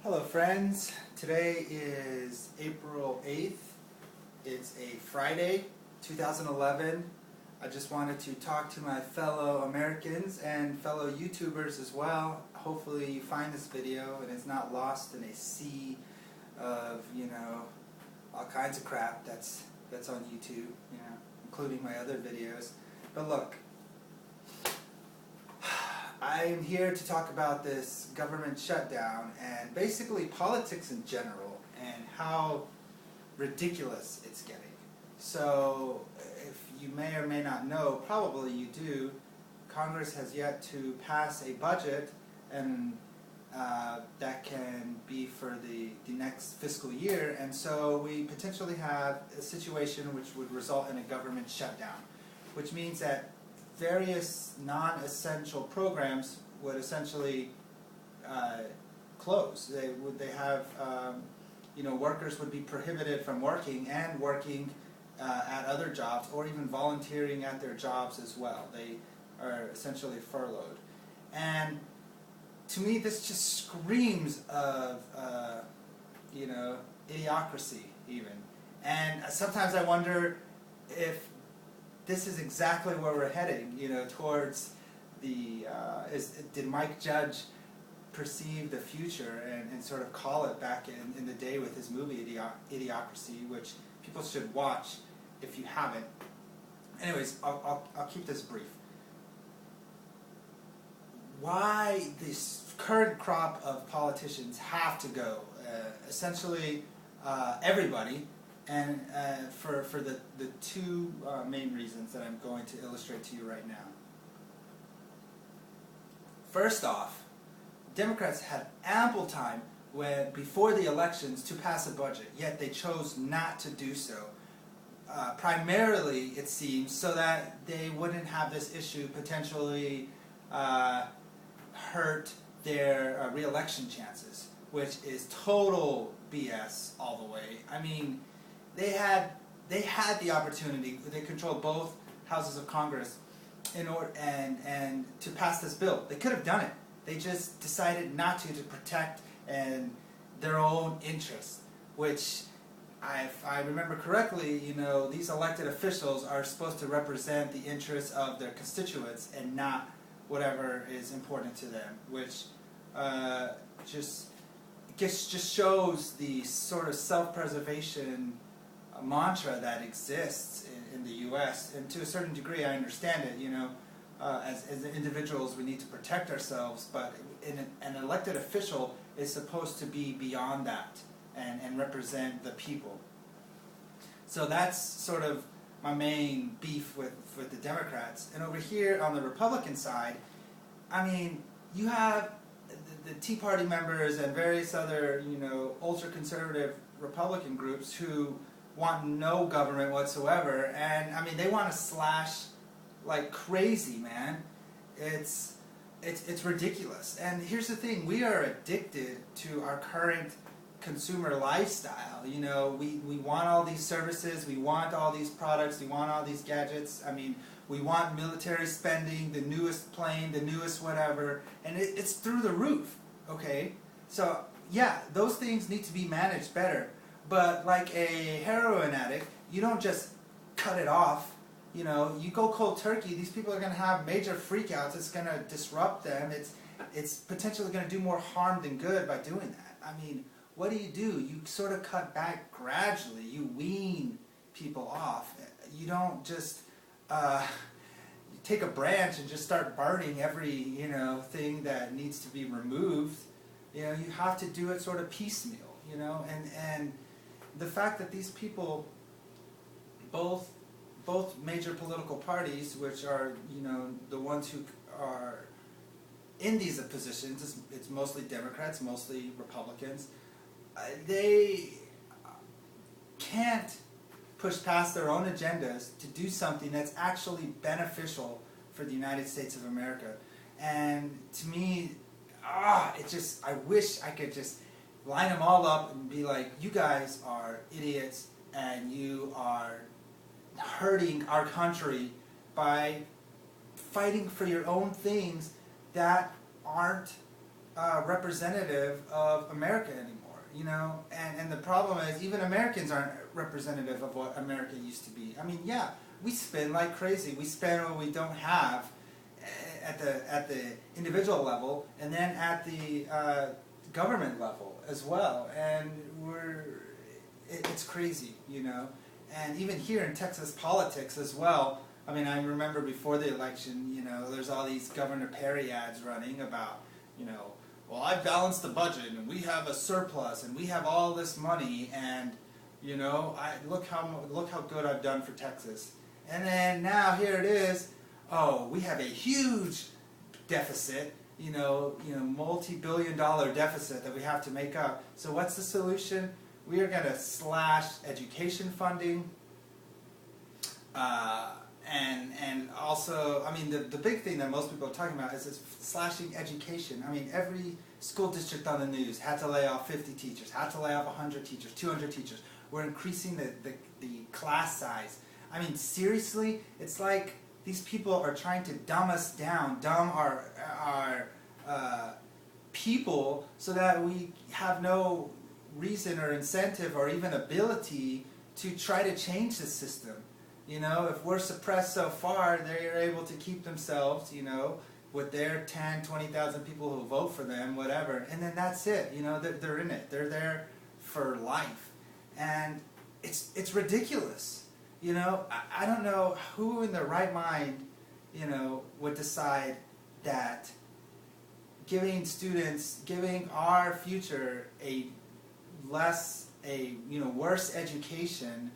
Hello friends, today is April 8th. It's a Friday, 2011. I just wanted to talk to my fellow Americans and fellow YouTubers as well. Hopefully you find this video and it's not lost in a sea of, all kinds of crap that's on YouTube, including my other videos. But look, I am here to talk about this government shutdown and basically politics in general and how ridiculous it's getting. So, if you may or may not know, probably you do, Congress has yet to pass a budget, and that can be for the next fiscal year, and so we potentially have a situation which would result in a government shutdown, which means that various non-essential programs would essentially close. Workers would be prohibited from working and working at other jobs, or even volunteering at their jobs as well. They are essentially furloughed. And to me, this just screams of, idiocracy even. And sometimes I wonder if this is exactly where we're heading, towards the, did Mike Judge perceive the future and sort of call it back in the day with his movie Idiocracy, which people should watch if you haven't. Anyways, I'll keep this brief. Why this current crop of politicians have to go, essentially everybody, and for the two main reasons that I'm going to illustrate to you right now. First off, Democrats had ample time before the elections to pass a budget, yet they chose not to do so. Primarily, it seems, so that they wouldn't have this issue potentially hurt their re-election chances, which is total BS all the way. I mean, they had the opportunity. They controlled both houses of Congress and to pass this bill. They could have done it. They just decided not to protect their own interests, which, if I remember correctly, these elected officials are supposed to represent the interests of their constituents and not whatever is important to them, which just shows the sort of self-preservation mantra that exists in the U.S. And to a certain degree, I understand it. As individuals, we need to protect ourselves, but an elected official is supposed to be beyond that and represent the people. So that's sort of my main beef with the Democrats. And over here on the Republican side, I mean, you have the Tea Party members and various other, ultra-conservative Republican groups who want no government whatsoever, and I mean, they want to slash like crazy, man. It's ridiculous. And here's the thing: we are addicted to our current consumer lifestyle. We want all these services, we want all these products, we want all these gadgets. I mean, we want military spending, the newest plane, the newest whatever, and it's through the roof. Okay, so yeah, those things need to be managed better. But like a heroin addict, you don't just cut it off. You go cold turkey, these people are going to have major freakouts. It's going to disrupt them. It's potentially going to do more harm than good by doing that. I mean, what do? You sort of cut back gradually. You wean people off. You don't just you take a branch and just start burning every thing that needs to be removed. You have to do it sort of piecemeal. And the fact that these people, both major political parties, which are the ones who are in these positions, it's mostly Democrats, mostly Republicans, they can't push past their own agendas to do something that's actually beneficial for the United States of America. And to me, I wish I could just line them all up and be like, you guys are idiots and you are hurting our country by fighting for your own things that aren't representative of America anymore. You know, and the problem is even Americans aren't representative of what America used to be. I mean, yeah, we spend like crazy. We spend what we don't have at the individual level, and then at the government level as well. And it's crazy, you know. And even here in Texas politics as well. I mean, I remember before the election, you know, there's all these Governor Perry ads running about, you know, well, I balanced the budget, and we have a surplus, and we have all this money, and you know, look how good I've done for Texas. And then now here it is. Oh, we have a huge deficit. You know, multi-billion-dollar deficit that we have to make up. So what's the solution? We are going to slash education funding. And also, I mean, the big thing that most people are talking about is slashing education. I mean, every school district on the news had to lay off 50 teachers, had to lay off 100 teachers, 200 teachers. We're increasing the class size. I mean, seriously, it's like these people are trying to dumb us down, dumb our people, so that we have no reason or incentive or even ability to try to change the system. You know, if we're suppressed so far, they're able to keep themselves, you know, with their 10, 20,000 people who vote for them, whatever, and then that's it. You know, they're in it. They're there for life. And it's ridiculous. You know, I don't know who in their right mind, you know, would decide that giving our future a worse education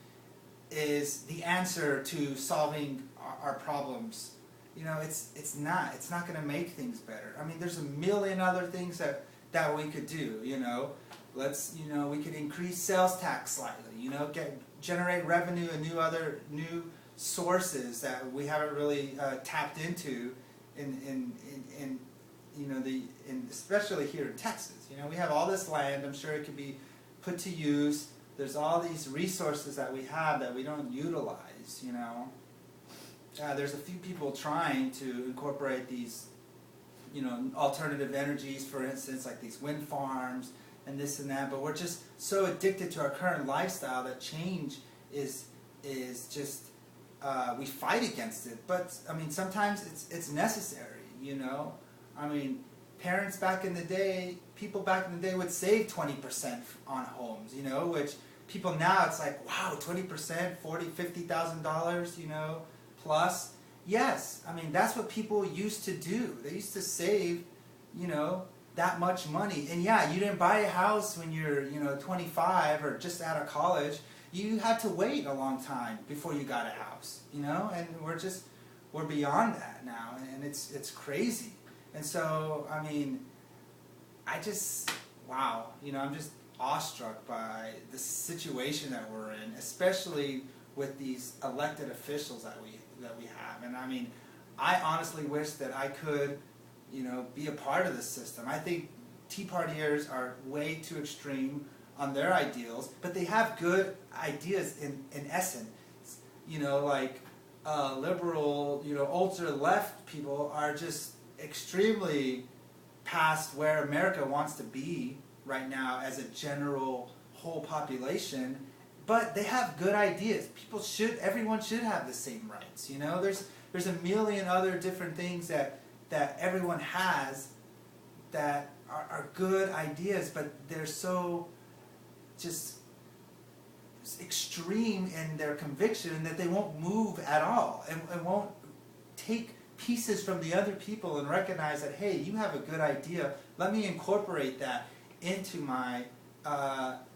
is the answer to solving our problems. You know, it's not going to make things better. I mean, there's a million other things that we could do. You know, we could increase sales tax slightly. You know, generate revenue and new sources that we haven't really tapped into especially here in Texas. You know, we have all this land. I'm sure it could be put to use. There's all these resources that we have that we don't utilize, you know. There's a few people trying to incorporate these, you know, alternative energies, for instance, like these wind farms and this and that, but we're just so addicted to our current lifestyle that change is just, we fight against it. But, I mean, sometimes it's necessary, you know. I mean, parents back in the day, people back in the day would save 20% on homes, you know, which people now, it's like, wow, 20%, $40,000, $50,000, you know, plus. Yes, I mean, that's what people used to do. They used to save, you know, that much money. And yeah, you didn't buy a house when you're, you know, 25 or just out of college. You had to wait a long time before you got a house, you know, and we're beyond that now, and it's crazy. And so, I mean, wow, you know, I'm just awestruck by the situation that we're in, especially with these elected officials that we have. And I mean, I honestly wish that I could, you know, be a part of this system. I think Tea Partiers are way too extreme on their ideals, but they have good ideas in essence. You know, like liberal, you know, ultra-left people are just extremely past where America wants to be right now as a general whole population, but they have good ideas. Everyone should have the same rights, you know? There's a million other different things that everyone has that are good ideas, but they're so just extreme in their conviction that they won't move at all and won't take pieces from the other people and recognize that, hey, you have a good idea, let me incorporate that into my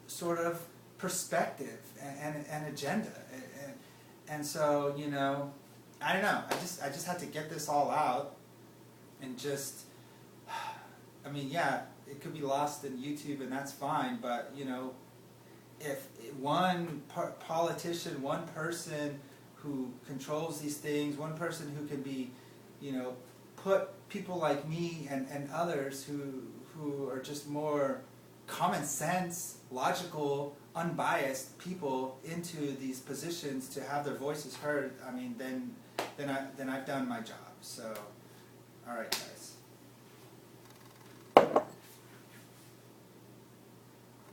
sort of perspective and agenda. And so, you know, I don't know, I just had to get this all out and just, I mean, yeah, it could be lost in YouTube and that's fine, but, you know, if one politician, one person who controls these things, one person who can be, you know, put people like me and others who are just more common sense, logical, unbiased people into these positions to have their voices heard, I mean, then I've done my job. So, all right, guys.